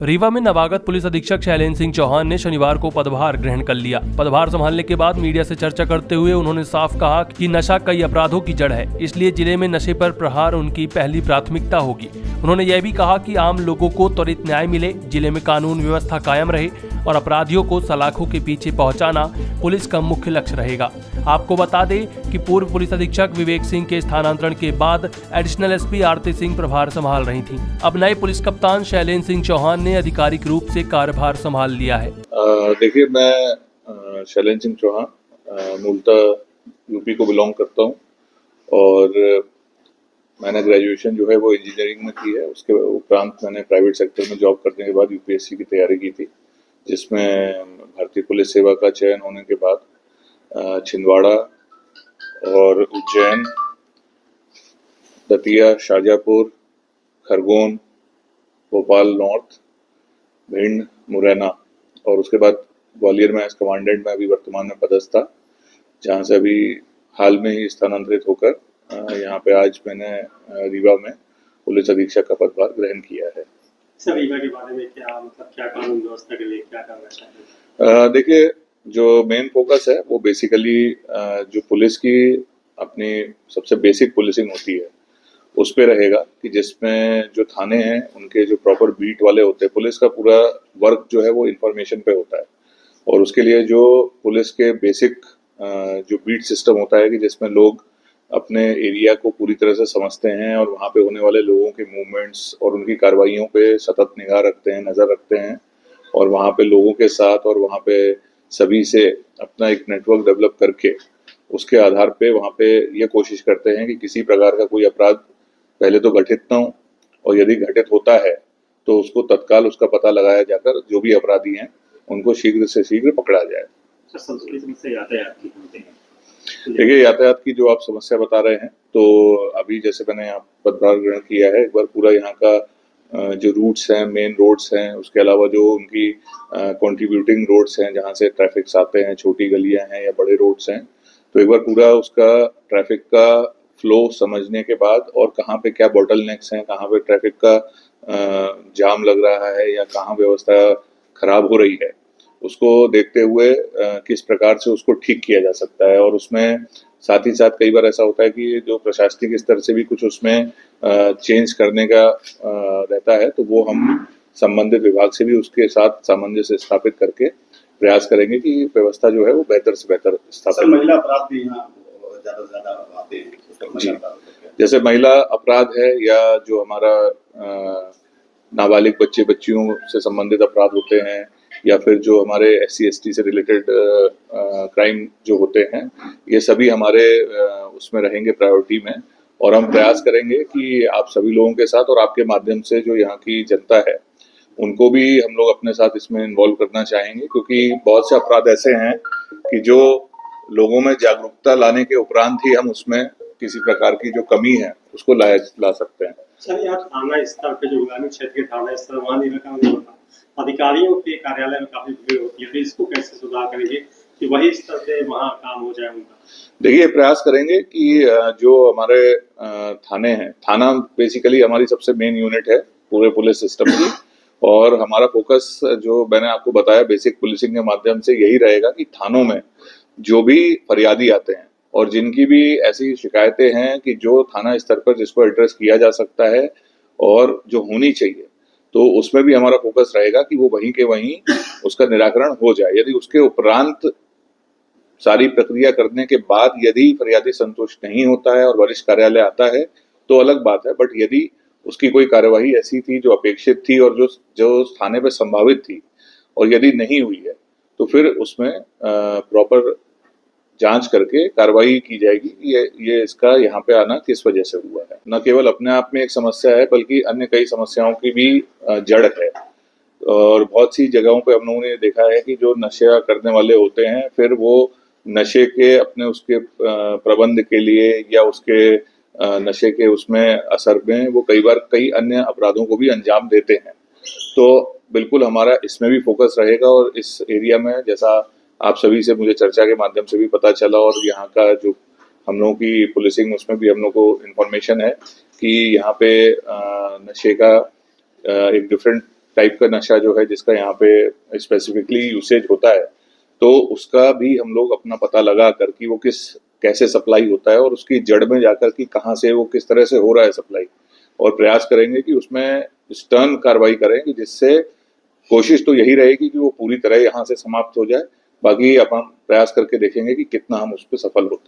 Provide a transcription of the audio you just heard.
रीवा में नवागत पुलिस अधीक्षक शैलेंद्र सिंह चौहान ने शनिवार को पदभार ग्रहण कर लिया। पदभार संभालने के बाद मीडिया से चर्चा करते हुए उन्होंने साफ कहा कि नशा कई अपराधों की जड़ है, इसलिए जिले में नशे पर प्रहार उनकी पहली प्राथमिकता होगी। उन्होंने यह भी कहा कि आम लोगों को त्वरित न्याय मिले, जिले में कानून व्यवस्था कायम रहे और अपराधियों को सलाखों के पीछे पहुंचाना पुलिस का मुख्य लक्ष्य रहेगा। आपको बता दें कि पूर्व पुलिस अधीक्षक विवेक सिंह के स्थानांतरण के बाद एडिशनल एसपी आरती सिंह प्रभार संभाल रही थीं। अब नए पुलिस कप्तान शैलेंद्र सिंह चौहान ने आधिकारिक रूप से कार्यभार संभाल लिया है। देखिए, मैं शैलेंद्र सिंह चौहान मूलतः यूपी को बिलोंग करता हूं और मैंने ग्रेजुएशन जो है वो इंजीनियरिंग में की है। उसके उपरांत मैंने प्राइवेट सेक्टर में जॉब करने के बाद यूपीएससी की तैयारी की थी, जिसमें भारतीय पुलिस सेवा का चयन होने के बाद छिंदवाड़ा और उज्जैन, दतिया, शाजापुर, खरगोन, भोपाल नॉर्थ, भिंड, मुरैना और उसके बाद ग्वालियर में एज कमांडेंट में अभी वर्तमान में पदस्थ था, जहाँ से अभी हाल में ही स्थानांतरित होकर यहाँ पे आज मैंने रीवा में पुलिस अधीक्षक का पदभार ग्रहण किया है। सर, रीवा के बारे में क्या कानून व्यवस्था के लिए क्या करना चाहिए? देखिए, जो मेन फोकस है वो बेसिकली जो पुलिस की अपनी सबसे बेसिक पुलिसिंग होती है उस पे रहेगा कि जिसमें जो थाने हैं उनके जो प्रॉपर बीट वाले होते हैं, पुलिस का पूरा वर्क जो है वो इंफॉर्मेशन पे होता है और उसके लिए जो पुलिस के बेसिक जो बीट सिस्टम होता है कि जिसमें लोग अपने एरिया को पूरी तरह से समझते हैं और वहाँ पे होने वाले लोगों के मूवमेंट्स और उनकी कार्रवाइयों पे सतत निगाह रखते हैं, नज़र रखते हैं और वहाँ पे लोगों के साथ और वहाँ पे सभी से अपना एक नेटवर्क डेवलप करके उसके आधार पे वहाँ पे ये कोशिश करते हैं कि किसी प्रकार का कोई अपराध पहले तो घटित न हो और यदि घटित होता है तो उसको तत्काल उसका पता लगाया जाकर जो भी अपराधी हैं उनको शीघ्र से शीघ्र पकड़ा जाए। देखिए, यातायात की जो आप समस्या बता रहे हैं, तो अभी जैसे मैंने यहाँ पदभार ग्रहण किया है, एक बार पूरा यहाँ का जो रूट्स हैं, मेन रोड्स हैं, उसके अलावा जो उनकी कंट्रीब्यूटिंग रोड्स हैं जहाँ से ट्रैफिक आते हैं, छोटी गलियाँ हैं या बड़े रोड्स हैं, तो एक बार पूरा उसका ट्रैफिक का फ्लो समझने के बाद और कहाँ पे क्या बॉटलनेक्स हैं, कहाँ पे ट्रैफिक का जाम लग रहा है या कहाँ व्यवस्था खराब हो रही है, उसको देखते हुए किस प्रकार से उसको ठीक किया जा सकता है। और उसमें साथ ही साथ कई बार ऐसा होता है कि जो प्रशासनिक स्तर से भी कुछ उसमें चेंज करने का रहता है, तो वो हम संबंधित विभाग से भी उसके साथ सामंजस्य स्थापित करके प्रयास करेंगे कि व्यवस्था जो है वो बेहतर से बेहतर स्थापित। महिला अपराध भी यहाँ ज्यादा से ज्यादा आते हैं जी, जैसे महिला अपराध है या जो हमारा नाबालिग बच्चे बच्चियों से संबंधित अपराध होते हैं या फिर जो हमारे SC ST से रिलेटेड क्राइम जो होते हैं, ये सभी हमारे उसमें रहेंगे प्रायोरिटी में और हम प्रयास करेंगे कि आप सभी लोगों के साथ और आपके माध्यम से जो यहाँ की जनता है उनको भी हम लोग अपने साथ इसमें इन्वॉल्व करना चाहेंगे, क्योंकि बहुत से अपराध ऐसे हैं कि जो लोगों में जागरूकता लाने के उपरांत ही हम उसमें किसी प्रकार की जो कमी है उसको ला सकते हैं। सर, यहाँ थाना स्तर पे जो ग्रामीण क्षेत्र के थाना स्तर वहाँ इलाका में अधिकारियों के कार्यालय में काफी भीड़ होती है, तो इसको कैसे सुधार करेंगे कि वही स्तर पे वहाँ काम हो जाए उनका? देखिए, प्रयास करेंगे कि जो हमारे थाने हैं, थाना बेसिकली हमारी सबसे मेन यूनिट है पूरे पुलिस सिस्टम की और हमारा फोकस जो मैंने आपको बताया बेसिक पुलिसिंग के माध्यम से यही रहेगा कि थानों में जो भी फरियादी आते हैं और जिनकी भी ऐसी शिकायतें हैं कि जो थाना स्तर पर जिसको एड्रेस किया जा सकता है और जो होनी चाहिए, तो उसमें भी हमारा फोकस रहेगा कि वो वहीं के वहीं उसका निराकरण हो जाए। यदि उसके उपरांत सारी प्रक्रिया करने के बाद यदि फरियादी संतुष्ट नहीं होता है और वरिष्ठ कार्यालय आता है तो अलग बात है, बट यदि उसकी कोई कार्यवाही ऐसी थी जो अपेक्षित थी और जो थाने पे संभावित थी और यदि नहीं हुई है तो फिर उसमें प्रॉपर जांच करके कार्रवाई की जाएगी ये इसका यहाँ पे आना किस वजह से हुआ है। न केवल अपने आप में एक समस्या है बल्कि अन्य कई समस्याओं की भी जड़ है और बहुत सी जगहों पे हम लोगों ने देखा है कि जो नशा करने वाले होते हैं फिर वो नशे के अपने उसके प्रबंध के लिए या उसके नशे के उसमें असर में वो कई बार कई अन्य अपराधों को भी अंजाम देते हैं। तो बिल्कुल हमारा इसमें भी फोकस रहेगा और इस एरिया में जैसा आप सभी से मुझे चर्चा के माध्यम से भी पता चला और यहाँ का जो हम लोगों की पुलिसिंग उसमें भी हम लोग को इन्फॉर्मेशन है कि यहाँ पे नशे का एक डिफरेंट टाइप का नशा जो है जिसका यहाँ पे स्पेसिफिकली यूसेज होता है, तो उसका भी हम लोग अपना पता लगा कर कि वो कैसे सप्लाई होता है और उसकी जड़ में जाकर कि कहाँ से वो किस तरह से हो रहा है सप्लाई, और प्रयास करेंगे कि उसमें स्टर्न कार्रवाई करें कि जिससे कोशिश तो यही रहेगी कि वो पूरी तरह यहाँ से समाप्त हो जाए। बाकी अब हम प्रयास करके देखेंगे कि कितना हम उस पर सफल होते हैं।